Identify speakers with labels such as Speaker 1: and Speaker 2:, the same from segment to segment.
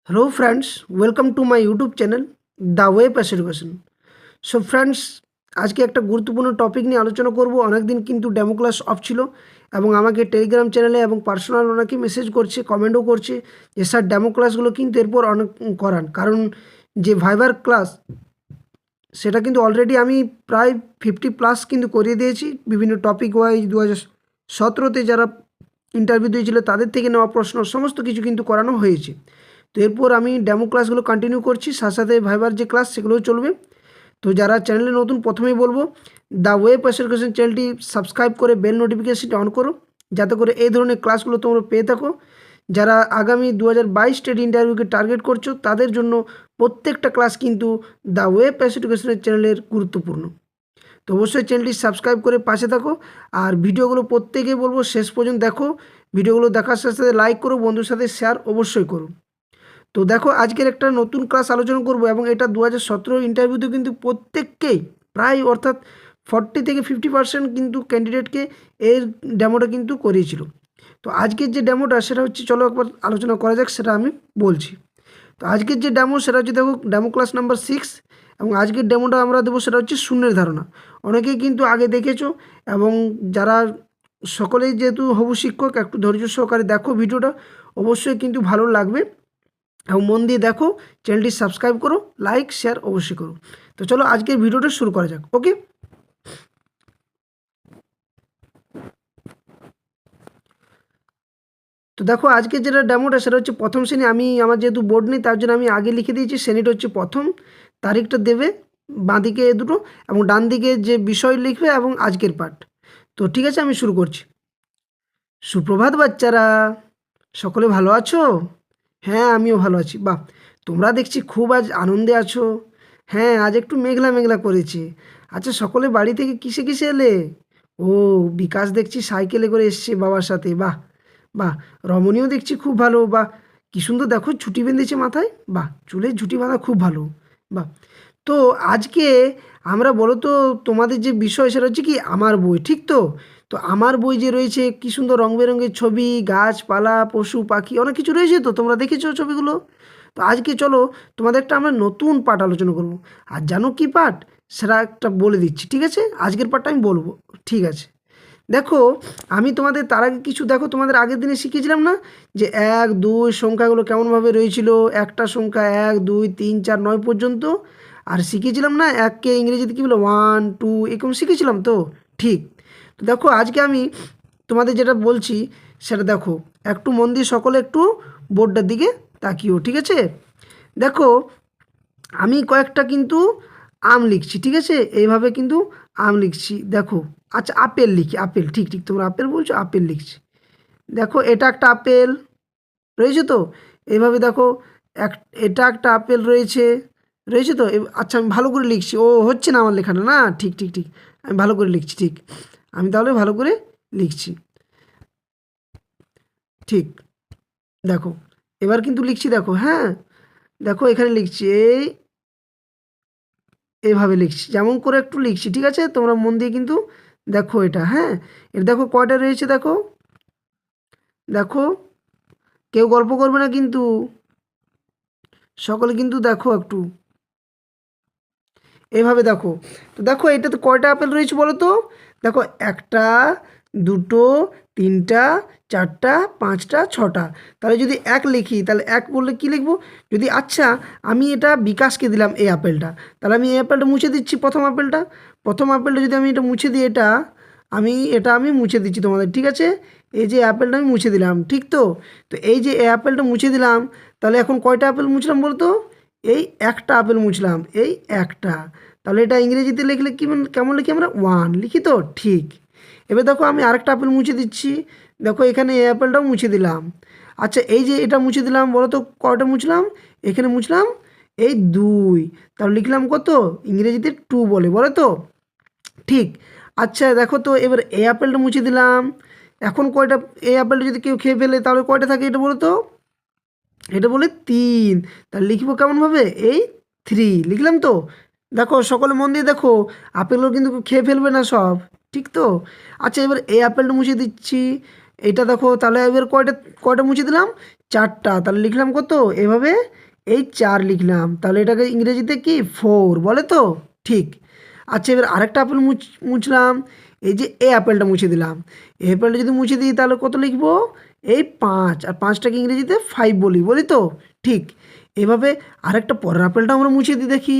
Speaker 1: Hello friends, welcome to my YouTube channel the web education. So friends, আজকে একটা গুরুত্বপূর্ণ topic নিয়ে আলোচনা করব। অনেকদিন কিন্তু ডেমো ক্লাস অফ ছিল এবং আমাকে টেলিগ্রাম চ্যানেলে এবং পার্সোনাল অনেকে মেসেজ করছে, কমেন্টও করছে যে স্যার ডেমো ক্লাসগুলো কিন্তু এরপর অনেক করান, কারণ যে ভাইবার ক্লাস সেটা কিন্তু অলরেডি আমি প্রায় 50+ কিন্তু করিয়ে দিয়েছি। বিভিন্ন টপিক ওয়াইজ 2017-তে যারা ইন্টারভিউ দিয়েছিল তাদের থেকে নেওয়া প্রশ্ন সমস্ত কিছু কিন্তু করানো হয়েছে। তো এরপর আমি ডেমো ক্লাসগুলো কন্টিনিউ করছি, সাথে সাথে ভাইবার যে ক্লাস সেগুলোও চলবে। তো যারা চ্যানেলে নতুন, প্রথমেই বলবো দ্য ওয়েব এডুকেশন চ্যানেলটি সাবস্ক্রাইব করে বেল নোটিফিকেশনটি অন করো, যাতে করে এই ধরনের ক্লাসগুলো তোমরা পেয়ে থাকো। যারা আগামী 2022 স্টেট ইন্টারভিউকে টার্গেট করছো তাদের জন্য প্রত্যেকটা ক্লাস কিন্তু দ্য ওয়েব এডুকেশনের চ্যানেলের গুরুত্বপূর্ণ। তো অবশ্যই চ্যানেলটি সাবস্ক্রাইব করে পাশে থাকো, আর ভিডিওগুলো প্রত্যেকেই বলবো শেষ পর্যন্ত দেখো। ভিডিওগুলো দেখার সাথে সাথে লাইক করো, বন্ধুর সাথে শেয়ার অবশ্যই করো। তো দেখো, আজকের একটা নতুন ক্লাস আলোচনা করব এবং এটা 2017 ইন্টারভিউতে কিন্তু প্রত্যেককেই প্রায়, অর্থাৎ 40 থেকে 50% কিন্তু ক্যান্ডিডেটকে এর ডেমোটা কিন্তু করিয়েছিল। তো আজকের যে ডেমোটা সেটা হচ্ছে, চলো একবার আলোচনা করা যাক, সেটা আমি বলছি। তো আজকের যে ডেমো সেটা হচ্ছে, দেখো, ডেমো ক্লাস নাম্বার 6 এবং আজকের ডেমোটা আমরা দেবো সেটা হচ্ছে শূন্যের ধারণা। অনেকেই কিন্তু আগে দেখেছো এবং যারা সকলেই যেহেতু হবু শিক্ষক, একটু ধৈর্য সহকারে দেখো ভিডিওটা, অবশ্যই কিন্তু ভালো লাগবে এবং মন দিয়ে দেখো। চ্যানেলটি সাবস্ক্রাইব করো, লাইক শেয়ার অবশ্যই করো। তো চলো আজকের ভিডিওটা শুরু করা যাক। ওকে, তো দেখো আজকে যেটা ডেমোটা সেটা হচ্ছে প্রথম শ্রেণী। আমি আমার যেহেতু বোর্ড নেই তার জন্য আমি আগে লিখে দিয়েছি, শ্রেণীটা হচ্ছে প্রথম। তারিখটা দেবে বাঁদিকে দুটো এবং ডান দিকে যে বিষয় লিখবে এবং আজকের পাঠ। তো ঠিক আছে, আমি শুরু করছি। সুপ্রভাত বাচ্চারা, সকলে ভালো আছো? হ্যাঁ, আমিও ভালো আছি। বাহ, তোমরা দেখছি খুব আজ আনন্দে আছো। হ্যাঁ, আজ একটু মেঘলা মেঘলা করেছে। আচ্ছা, সকলে বাড়ি থেকে কিসে কিসে এলে? ও, বিকাশ দেখছি সাইকেলে করে এসছে বাবার সাথে। বাহ বাহ, রমণীও দেখছি খুব ভালো। বাহ, কি সুন্দর, দেখো ছুটি বেঁধেছে মাথায়। বাহ, চুলে ঝুঁটি বাঁধা খুব ভালো। বাহ, তো আজকে আমরা, বলো তো, তোমাদের যে বিষয় সেটা হচ্ছে কি আমার বই, ঠিক তো? তো আমার বই যে রয়েছে, কি সুন্দর রং বেরঙের ছবি, গাছপালা, পশু পাখি, অনেক কিছু রয়েছে। তো তোমরা দেখেছো ছবিগুলো? তো আজকে চলো তোমাদের একটা আমরা নতুন পাঠ আলোচনা করব। আর জানো কি পাঠ, সেটা একটা বলে দিচ্ছি, ঠিক আছে? আজকের পাঠটা আমি বলবো, ঠিক আছে? দেখো, আমি তোমাদের তার আগে কিছু, দেখো, তোমাদের আগের দিনে শিখিয়েছিলাম না যে 1 2 সংখ্যাগুলো কেমনভাবে রয়েছিল। একটা সংখ্যা 1 2 3 4 9 পর্যন্ত। আর শিখিয়েছিলাম না এককে ইংরেজিতে কী বলে, 1 2, এরকম শিখেছিলাম তো? ঠিক। তো দেখো আজকে আমি তোমাদের যেটা বলছি সেটা দেখো, একটু মন দিয়ে সকলে একটু বোর্ডটার দিকে তাকিও, ঠিক আছে? দেখো, আমি কয়েকটা কিন্তু আম লিখছি, ঠিক আছে? এইভাবে কিন্তু আম লিখছি, দেখো। আচ্ছা, আপেল লিখি, আপেল, ঠিক ঠিক, তোমরা আপেল বলছো, আপেল লিখছি। দেখো, এটা একটা আপেল রয়েছে তো? এইভাবে দেখো, এক, এটা একটা আপেল রয়েছে, রয়েছে তো? আচ্ছা, আমি ভালো করে লিখছি। ও, হচ্ছে না আমার লেখাটা, না? ঠিক ঠিক ঠিক, আমি ভালো করে লিখছি, ঠিক। আমি তাহলে ভালো করে লিখছি, ঠিক। দেখো, এবার কিন্তু লিখছি, দেখো, হ্যাঁ। দেখো এখানে লিখছি, এইভাবে লিখছি, যেমন করে একটু লিখছি, ঠিক আছে? তোমরা মন দিয়ে কিন্তু দেখো এটা, হ্যাঁ। এটা দেখো কয়টা রয়েছে, দেখো। দেখো, কেউ গল্প করবে না কিন্তু, সকলে কিন্তু দেখো একটু এইভাবে দেখো। তো দেখো, এটাতে কয়টা আপেল রয়েছে বলো তো? দেখো, একটা, দুটো, তিনটা, চারটা, পাঁচটা, ছটা। তাহলে যদি এক লিখি, তাহলে এক বললে কি লিখবো? যদি, আচ্ছা, আমি এটা বিকাশকে দিলাম এই আপেলটা, তাহলে আমি এই আপেলটা মুছে দিচ্ছি, প্রথম আপেলটা। প্রথম আপেলটা যদি আমি এটা মুছে দিই, এটা আমি মুছে দিচ্ছি তোমাদের, ঠিক আছে? এই যে আপেলটা আমি মুছে দিলাম, ঠিক তো? তো এই যে এই আপেলটা মুছে দিলাম, তাহলে এখন কয়টা আপেল মুছলাম বলো তো? এই একটা আপেল মুছলাম, এই একটা। তাহলে এটা ইংরেজিতে লিখলে কেমন লিখি আমরা? 1 লিখি তো? ঠিক। এবার দেখো, আমি আরেকটা আপেল মুছে দিচ্ছি। দেখো, এখানে এই আপেলটাও মুছে দিলাম। আচ্ছা, এই যে এটা মুছে দিলাম, বলো তো কয়টা মুছলাম? এখানে মুছলাম এই 2। তাহলে লিখলাম কত? ইংরেজিতে 2 বলে, বলে তো? ঠিক। আচ্ছা, দেখো তো, এবার এই আপেলটা মুছে দিলাম। এখন কয়টা? এই আপেলটা যদি কেউ খেয়ে ফেলে তাহলে কয়টা থাকে এটা বলো তো? এটা বলে 3। তাহলে লিখবো কেমনভাবে? এই 3 লিখলাম তো? দেখো, সকলে মন দিয়ে দেখো, আপেলও কিন্তু খেয়ে ফেলবে না সব, ঠিক তো? আচ্ছা, এবার এই আপেলটা মুছে দিচ্ছি। এইটা দেখো, তাহলে এবার কয়টা কয়টা মুছে দিলাম, 4টা। তাহলে লিখলাম কত, এভাবে এই 4 লিখলাম। তাহলে এটাকে ইংরেজিতে কি 4 বলে তো, ঠিক। আচ্ছা, এবার আরেকটা আপেল মুছলাম, এই যে এই আপেলটা মুছে দিলাম। এই আপেলটা যদি মুছে দিই তাহলে কত লিখবো, এই 5, আর 5টাকে ইংরেজিতে 5 বলি, বলি তো, ঠিক। এভাবে আরেকটা পরের আপেলটা আমরা মুছে দিই দেখি।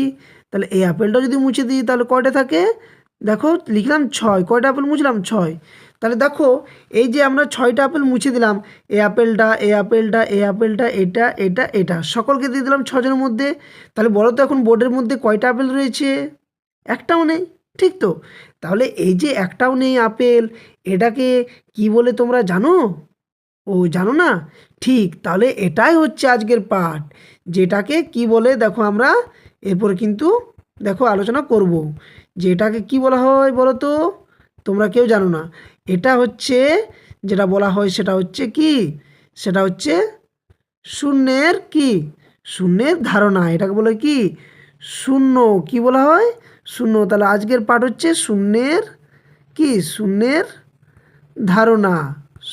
Speaker 1: তাহলে এই আপেলটা যদি মুছে দিই তাহলে কয়টা থাকে, দেখো লিখলাম 6। কয়টা আপেল মুছলাম, 6। তাহলে দেখো, এই যে আমরা 6টা আপেল মুছে দিলাম, এই আপেলটা, এই আপেলটা, এই আপেলটা, এটা, এটা, এটা, সকলকে দিয়ে দিলাম 6জনের মধ্যে। তাহলে বলো তো এখন বোর্ডের মধ্যে কয়টা আপেল রয়েছে, একটাও নেই, ঠিক তো। তাহলে এই যে একটাও নেই আপেল, এটাকে কি বলে তোমরা জানো? ও, জানো না? ঠিক, তাহলে এটাই হচ্ছে আজকের পাঠ, যেটাকে কি বলে দেখো আমরা এরপরে কিন্তু দেখো আলোচনা করব। যে এটাকে কি বলা হয় বলো তো, তোমরা কেউ জানো না। এটা হচ্ছে, যেটা বলা হয় সেটা হচ্ছে কি, সেটা হচ্ছে শূন্যের কি, শূন্যের ধারণা। এটাকে বলে কি, শূন্য। কি বলা হয়, শূন্য। তাহলে আজকের পাঠ হচ্ছে শূন্যের কি, শূন্যের ধারণা,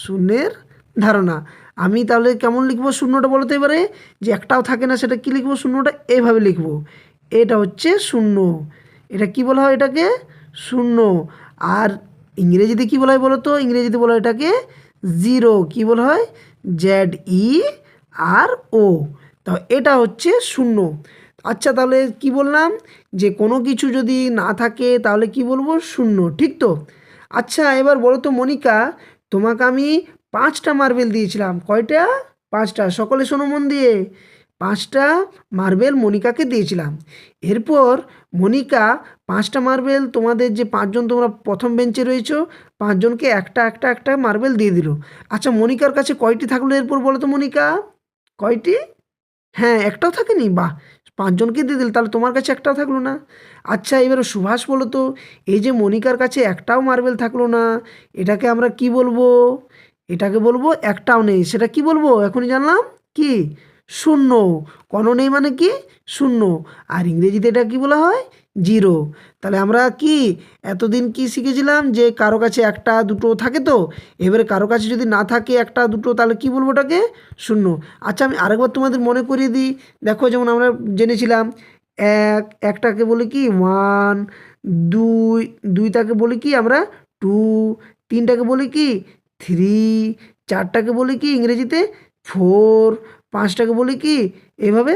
Speaker 1: শূন্যের ধারণা। আমি তাহলে কেমন লিখবো শূন্যটা বলতে এবারে, যে একটাও থাকে না সেটা কি লিখবো, শূন্যটা এইভাবে লিখবো। এটা হচ্ছে শূন্য, এটা কি বলা হয়, এটাকে শূন্য। আর ইংরেজিতে কি বলা হয় বলো তো, ইংরেজিতে বলা হয় এটাকে জিরো। কি বলা হয়, ZERO। তো এটা হচ্ছে শূন্য। আচ্ছা, তাহলে কি বললাম, যে কোনো কিছু যদি না থাকে তাহলে কি বলবো, শূন্য, ঠিক তো। আচ্ছা, এবার বলো তো মনিকা, তোমাকে আমি 5টা মার্বেল দিয়েছিলাম, কয়টা, 5টা। সকলে শোনো মন দিয়ে, 5টা মার্বেল মনিকাকে দিয়েছিলাম। এরপর মনিকা 5টা মার্বেল তোমাদের যে 5জন তোমরা প্রথম বেঞ্চে রয়েছো, 5জনকে একটা একটা একটা মার্বেল দিয়ে দিল। আচ্ছা, মনিকার কাছে কয়টি থাকলো এরপর বলো তো মনিকা, কয়টি? হ্যাঁ, একটাও থাকেনি, বাহ। 5জনকে দিয়ে দিল, তাহলে তোমার কাছে একটাও থাকলো না। আচ্ছা, এবারে সুভাষ বলো তো, এই যে মনিকার কাছে একটাও মার্বেল থাকলো না, এটাকে আমরা কি বলবো? এটাকে বলবো একটাও নেই, সেটা কি বলবো এখনই জানলাম, কি, শূন্য। কোনো নেই মানে কি, শূন্য। আর ইংরেজিতে এটা কি বলা হয়, জিরো। তাহলে আমরা কি এতদিন কি শিখেছিলাম, যে কারো কাছে একটা দুটো থাকে তো, এবারে কারো কাছে যদি না থাকে একটা দুটো তাহলে কি বলবো ওটাকে, শূন্য। আচ্ছা, আমি আরেকবার তোমাদের মনে করিয়ে দিই। দেখো, যেমন আমরা জেনেছিলাম একটাকে বলি কি 1, 2, 2টাকে বলি কি আমরা 2, 3টাকে বলি কি 3, 4টাকে বলি কি ইংরেজিতে 4, 5টাকে বলি কি, এভাবে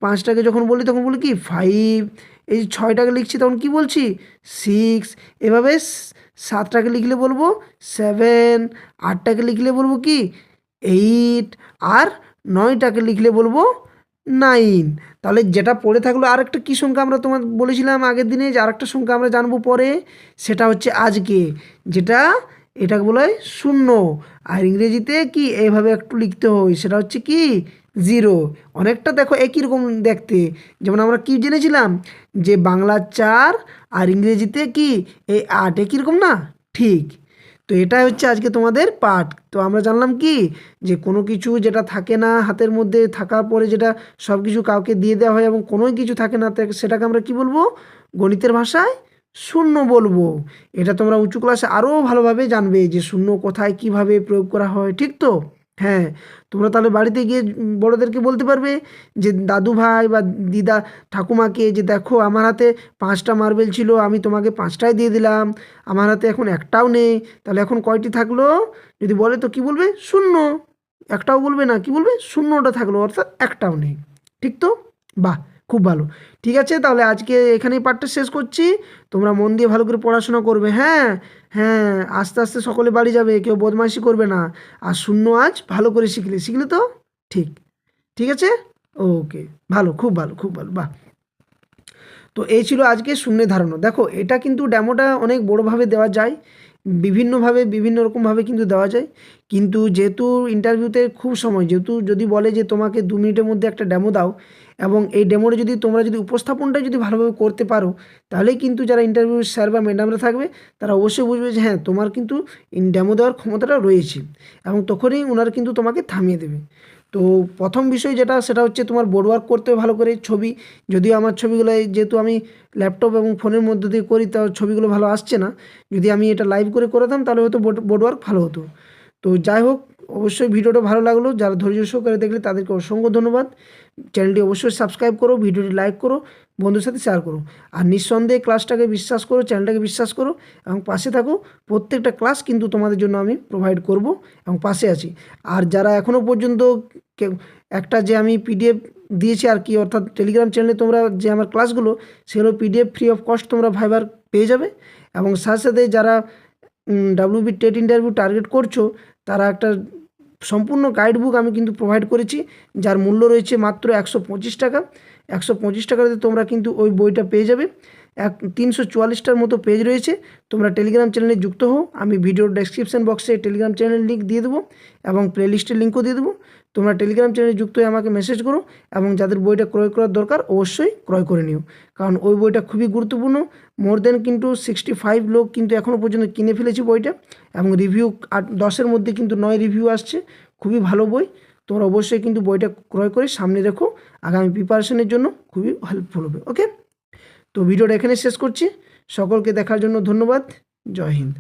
Speaker 1: 5টাকে যখন বলি তখন বলি কি 5, এই যে 6টাকে লিখছি তখন কি বলছি 6, এভাবে 7টাকে লিখলে বলবো 7, 8টাকে লিখলে বলবো কি 8, আর 9টাকে লিখলে বলবো 9। তাহলে যেটা পড়ে থাকলো আরেকটা কী সংখ্যা আমরা তোমার বলেছিলাম আগের দিনে, যে আরেকটা সংখ্যা আমরা জানবো পরে, সেটা হচ্ছে আজকে, যেটা এটাকে বলা হয় শূন্য। আর ইংরেজিতে কি এইভাবে একটু লিখতে হয়, সেটা হচ্ছে কি জিরো। অনেকটা দেখো একই রকম দেখতে, যেমন আমরা কি জেনেছিলাম, যে বাংলা 4 আর ইংরেজিতে কি এই 8 একই রকম না, ঠিক। তো এটাই হচ্ছে আজকে তোমাদের পাঠ। তো আমরা জানলাম কি, যে কোনো কিছু যেটা থাকে না হাতের মধ্যে থাকার পরে, যেটা সব কিছু কাউকে দিয়ে দেওয়া হয় এবং কোনো কিছু থাকে না, সেটাকে আমরা কি বলবো, গণিতের ভাষায় শূন্য বলবো। এটা তোমরা উঁচু ক্লাসে আরও ভালোভাবে জানবে, যে শূন্য কোথায় কিভাবে প্রয়োগ করা হয়, ঠিক তো। হ্যাঁ, তোমরা তাহলে বাড়িতে গিয়ে বড়োদেরকে বলতে পারবে, যে দাদু ভাই বা দিদা ঠাকুমাকে, যে দেখো আমার হাতে 5টা মার্বেল ছিল, আমি তোমাকে 5টাই দিয়ে দিলাম, আমার হাতে এখন একটাও নেই, তাহলে এখন কয়টি থাকলো, যদি বলে তো কি বলবে, শূন্য। একটাও বলবে না, কি বলবে, শূন্যটা থাকলো, অর্থাৎ একটাও নেই, ঠিক তো। বাহ, খুব ভালো। ঠিক আছে, তাহলে আজকে এখানেই পাঠটা শেষ করছি। তোমরা মন দিয়ে ভালো করে পড়াশোনা করবে, হ্যাঁ। হ্যাঁ, আস্তে আস্তে সকলে বাড়ি যাবে, কেউ বদমাইশি করবে না। আর শূন্য আজ ভালো করে শিখলে, শিখলে তো, ঠিক। ঠিক আছে, ওকে, ভালো, খুব ভালো, খুব ভালো, বাহ। তো এই ছিল আজকে শূন্যের ধারণা। দেখো, এটা কিন্তু ডেমোটা অনেক বড়োভাবে দেওয়া যায়, বিভিন্নভাবে বিভিন্ন রকমভাবে কিন্তু দেওয়া যায়। কিন্তু যেহেতু ইন্টারভিউতে খুব সময়, যেহেতু যদি বলে যে তোমাকে 2 মিনিটের মধ্যে একটা ডেমো দাও, এবং এই ডেমোটা যদি তোমরা যদি উপস্থাপনটা যদি ভালোভাবে করতে পারো, তাহলেই কিন্তু যারা ইন্টারভিউ স্যার বা ম্যাডামরা থাকবে, তারা অবশ্যই বুঝবে যে হ্যাঁ, তোমার কিন্তু ডেমো দেওয়ার ক্ষমতাটা রয়েছে, এবং তখনই ওনারা কিন্তু তোমাকে থামিয়ে দেবে। তো প্রথম বিষয় যেটা, সেটা হচ্ছে তোমার বোর্ড ওয়ার্ক করতে হবে ভালো করে। ছবি, যদিও আমার ছবিগুলো যেহেতু আমি ল্যাপটপ এবং ফোনের মধ্যে দিয়ে করি, তাও ছবিগুলো ভালো আসছে না। যদি আমি এটা লাইভ করে করাতাম তাহলে হয়তো বোর্ড ওয়ার্ক ভালো হতো। তো যাই হোক, অবশ্যই ভিডিওটা ভালো লাগলো, যারা ধৈর্য সহকারে দেখলে তাদেরকে অসংখ্য ধন্যবাদ। চ্যানেলটি অবশ্যই সাবস্ক্রাইব করো, ভিডিওটি লাইক করো, বন্ধুর সাথে শেয়ার করো। আর নিঃসন্দেহে ক্লাসটাকে বিশ্বাস করো, চ্যানেলটাকে বিশ্বাস করো এবং পাশে থাকো। প্রত্যেকটা ক্লাস কিন্তু তোমাদের জন্য আমি প্রোভাইড করব এবং পাশে আছি। আর যারা এখনও পর্যন্ত একটা যে আমি পিডিএফ দিয়েছি আর কি, অর্থাৎ টেলিগ্রাম চ্যানেলে তোমরা যে আমার ক্লাসগুলো, সেগুলো পিডিএফ ফ্রি অফ কস্ট তোমরা ভাইবার পেয়ে যাবে। এবং সাথে সাথে যারা ডাব্লিউবি টেট ইন্টারভিউ টার্গেট করছো, তারা একটা সম্পূর্ণ গাইড বুক আমি কিন্তু প্রোভাইড করেছি, যার মূল্য রয়েছে মাত্র 125 টাকা। 125 টাকাতে তোমরা কিন্তু ওই বইটা পেয়ে যাবে। 344টার মতো পেজ রয়েছে। তোমরা টেলিগ্রাম চ্যানেলে যুক্ত হও, আমি ভিডিওর ডেসক্রিপশন বক্সে টেলিগ্রাম চ্যানেলের লিঙ্ক দিয়ে দেবো এবং প্লেলিস্টের লিঙ্কও দিয়ে দেবো। তোমরা টেলিগ্রাম চ্যানেলে যুক্ত হয়ে আমাকে মেসেজ করো এবং যাদের বইটা ক্রয় করার দরকার অবশ্যই ক্রয় করে নিও, কারণ ওই বইটা খুবই গুরুত্বপূর্ণ। মোর দেন কিন্তু 65 লোক কিন্তু এখনও পর্যন্ত কিনে ফেলেছি বইটা, এবং রিভিউ 10-এর মধ্যে কিন্তু 9 রিভিউ আসছে। খুবই ভালো বই, তোমরা অবশ্যই কিন্তু বইটা ক্রয় করে সামনে রেখো, আগামী প্রিপারেশনের জন্য খুবই হেল্পফুল হবে। ওকে, তো ভিডিওটা এখানে শেষ করছি। সকলকে দেখার জন্য ধন্যবাদ। জয় হিন্দ।